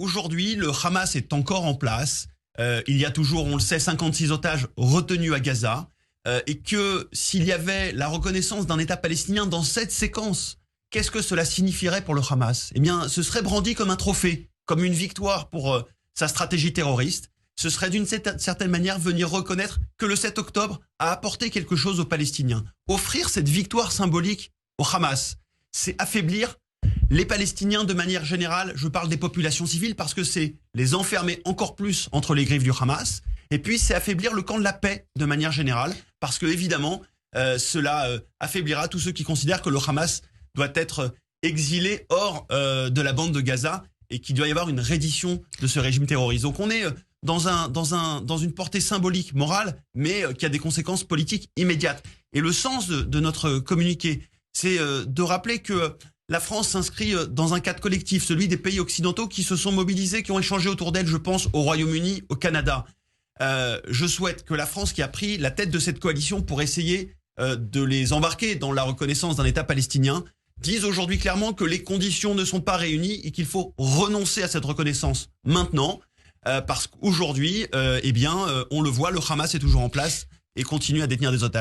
aujourd'hui, le Hamas est encore en place. Il y a toujours, on le sait, 56 otages retenus à Gaza. Et que s'il y avait la reconnaissance d'un État palestinien dans cette séquence, qu'est-ce que cela signifierait pour le Hamas? Eh bien, ce serait brandi comme un trophée, comme une victoire pour sa stratégie terroriste. Ce serait d'une certaine manière venir reconnaître que le 7 octobre a apporté quelque chose aux Palestiniens. Offrir cette victoire symbolique au Hamas, c'est affaiblir les Palestiniens de manière générale. Je parle des populations civiles parce que c'est les enfermer encore plus entre les griffes du Hamas. Et puis c'est affaiblir le camp de la paix de manière générale parce que évidemment cela affaiblira tous ceux qui considèrent que le Hamas doit être exilé hors de la bande de Gaza et qu'il doit y avoir une reddition de ce régime terroriste. Donc on est dans une portée symbolique, morale, mais qui a des conséquences politiques immédiates. Et le sens de notre communiqué, c'est de rappeler que la France s'inscrit dans un cadre collectif, celui des pays occidentaux qui se sont mobilisés, qui ont échangé autour d'elle, je pense au Royaume-Uni, au Canada. Je souhaite que la France, qui a pris la tête de cette coalition pour essayer de les embarquer dans la reconnaissance d'un État palestinien, dise aujourd'hui clairement que les conditions ne sont pas réunies et qu'il faut renoncer à cette reconnaissance maintenant, parce qu'aujourd'hui, on le voit, le Hamas est toujours en place et continue à détenir des otages.